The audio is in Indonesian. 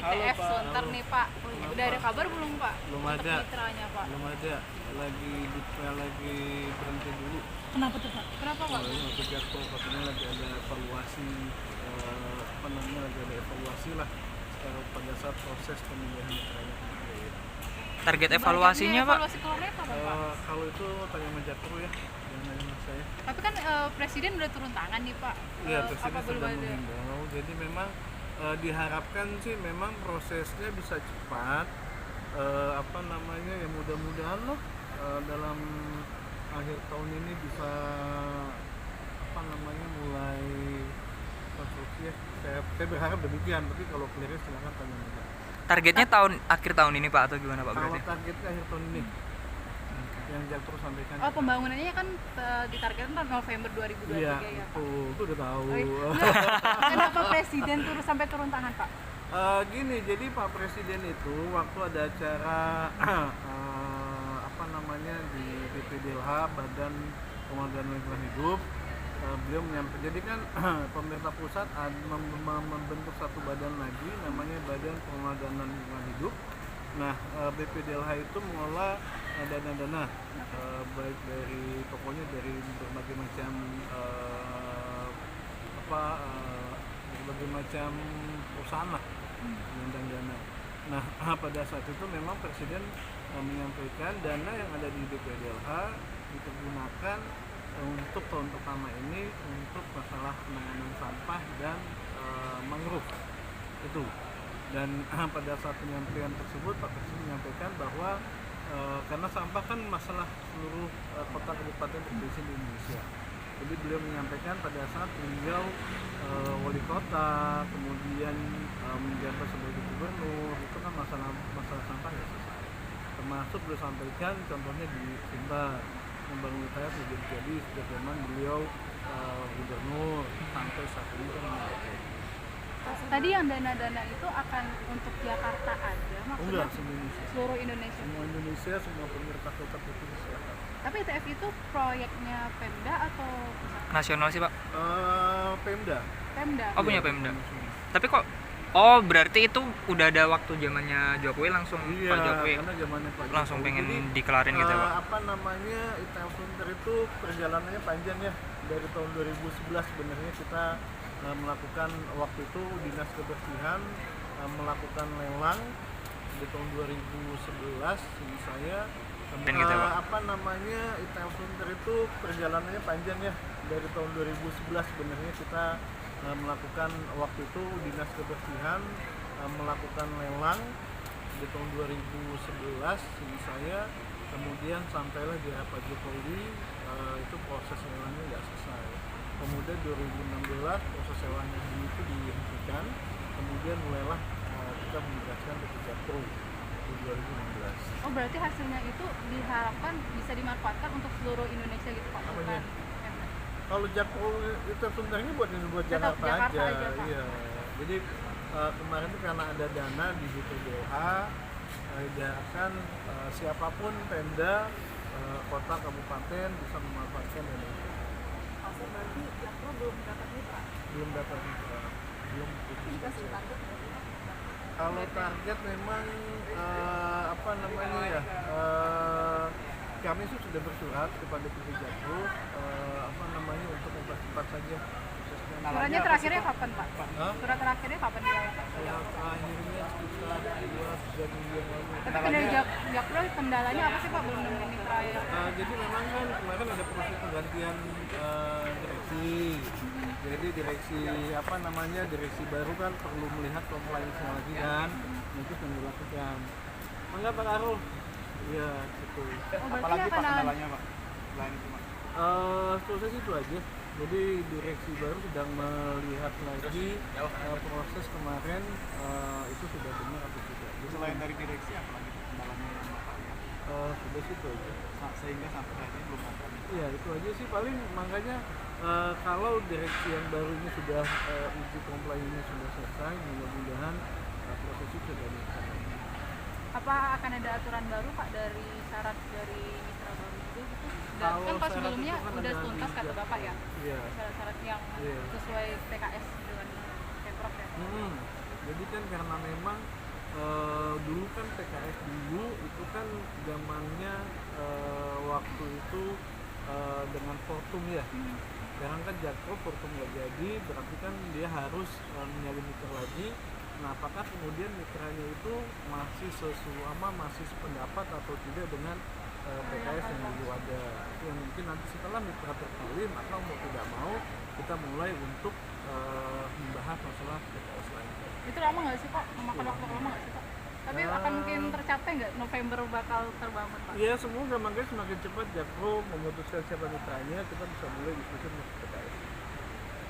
ITF Pak. Sunter nih Pak. Udah ada kabar belum Pak? Belum Untuk ada. mitranya Pak. Belum ada. Lagi berhenti dulu. Kenapa tuh Pak? Kenapa Pak? Untuk Jakpro katanya lagi ada evaluasi, lagi ada evaluasi lah pada saat proses pemilihan mitranya. Target evaluasinya Pak? Evaluasi keluarnya apa Pak? Kalau itu tanya sama Jakpro ya, jangan nanya sama saya. Tapi kan Presiden udah turun tangan nih Pak. Iya, Presiden apa belum sudah ada? menghimbau. Jadi memang diharapkan sih memang prosesnya bisa cepat. Ya mudah-mudahan loh dalam akhir tahun ini bisa mulai konstruksi ya. Saya berharap demikian, tapi kalau clearnya silakan tanya juga. Targetnya akhir tahun ini Pak atau gimana Pak Kalau berarti? targetnya akhir tahun ini yang Jakpro sampaikan. Oh, pembangunannya kan ditargetkan November 2023 Iya, ya Pak. itu udah tahu. Oh, iya. Kenapa Presiden sampai turun tangan Pak? Gini, jadi Pak Presiden itu waktu ada acara di BPDLH, Badan Pengelolaan Lingkungan Hidup, beliau menyampaikan, jadi kan pemerintah pusat membentuk satu badan lagi namanya Badan Pengelolaan Lingkungan Hidup. Nah, BPDLH itu mengelola dana-dana baik dari pokoknya dari berbagai macam berbagai macam perusahaan lah mengundang dana. Nah, pada saat itu memang Presiden menyampaikan dana yang ada di BPDLH dipergunakan untuk tahun pertama ini untuk masalah penanganan sampah dan mangrove itu. Dan pada saat penyampaian tersebut Pak Presiden menyampaikan bahwa karena sampah kan masalah seluruh kota kabupaten provinsi di Indonesia. Jadi beliau menyampaikan pada saat beliau wali kota, kemudian menjabat sebagai gubernur, itu kan masalah sampah nggak selesai. Termasuk beliau sampaikan contohnya di Sumbar, membangun wilayah sudah jadi sejak zaman beliau gubernur sampai saat ini kan menjabat. Tadi yang dana-dana itu akan untuk Jakarta aja, maksudnya Enggak, seluruh Indonesia. Semua Indonesia, semua pemerintah kota provinsi silakan. Tapi ITF itu proyeknya Pemda atau pusat? Nasional sih Pak? Pemda. Pemda. Oh punya Pemda. Tapi kok berarti itu udah ada waktu zamannya Jokowi langsung Iya, Pak Jokowi karena zamannya Pak langsung Jokowi. pengen Jadi, dikelarin gitu ya Pak? ITF Sunter itu perjalanannya panjang ya. Dari tahun 2011 sebenarnya kita melakukan waktu itu Dinas Kebersihan melakukan lelang di tahun 2011 ini saya Dan gitu, Pak. ITF Sunter itu perjalanannya panjang ya. Dari tahun 2011 sebenarnya kita melakukan waktu itu Dinas Kebersihan melakukan lelang di tahun 2011 ini saya, kemudian sampailah di era Pak Jokowi itu proses lelangnya nggak selesai. Kemudian 2016 proses lelangnya itu dihentikan, kemudian mulailah kita menugaskan PT Jakpro di 2016. Oh, berarti hasilnya itu diharapkan bisa dimanfaatkan untuk seluruh Indonesia gitu Pak? Apanya? Bukan Pemda. Kalau Jakpro itu sebenarnya buat Tetap Jakarta Jakarta aja, aja, Pak. iya. Jadi kemarin itu karena ada dana di BPDH, diharapkan siapapun Pemda, kota, kabupaten bisa memanfaatkan dana itu. Pasal berarti Jakpro belum dapat mitra. Belum dapat mitra, belum putus. Dikasih target berarti Pak? Kalau target memang kami sudah bersurat kepada PT Jakpro untuk mempercepat saja prosesnya. Suratnya terakhirnya kapan Pak? Hah? Surat terakhirnya kapan dilakukan? Yang akhirnya sekitar 2-3 minggu yang lalu. Tapi kan dari Jakpro kendalanya apa sih Pak belum nemuin mitra ya? Jadi memang kan kemarin ada proses penggantian direksi. Jadi direksi baru kan perlu melihat compliance lagi kan, itu yang dilakukan. Enggak Pak Arul? Iya, itu. Apalagi Pak kendalanya Pak? Selain itu Pak? Proses itu aja. Jadi direksi baru sedang melihat lagi proses kemarin itu sudah benar atau tidak. Jadi, Selain dari direksi apa lagi kendalanya yang Bapak lihat? sudah situ aja. Sehingga sampai saat ini belum ada. Iya itu aja sih paling, makanya kalau direksi yang baru ini sudah uji komplainnya sudah selesai, mudah-mudahan proses itu sudah dilaksanakan. Apa akan ada aturan baru Pak dari syarat dari mitra baru itu gitu? Kalau Kan pas syarat sebelumnya itu kan udah ada tuntas di kata Jakpro. Bapak ya? Iya. Syarat-syarat yang Iya. sesuai PKS dengan Pemprov ya? Jadi kan karena memang dulu kan PKS dulu itu kan zamannya waktu itu dengan Fortum ya. Sekarang kan Jakpro Fortum nggak jadi, berarti kan dia harus mencari mitra lagi. Nah, apakah kemudian mitranya itu masih masih sependapat atau tidak dengan PKS yang dulu ada? Itu yang mungkin nanti setelah mitra terpilih, maka mau tidak mau kita mulai untuk membahas masalah PKS lagi. Itu lama nggak sih Pak? Memakan waktu lama nggak sih Pak? Tapi akan mungkin tercapai nggak November bakal terbangun Pak? Iya, semoga makanya semakin cepat Jakpro memutuskan siapa mitranya, kita bisa mulai diskusi dengan PKS.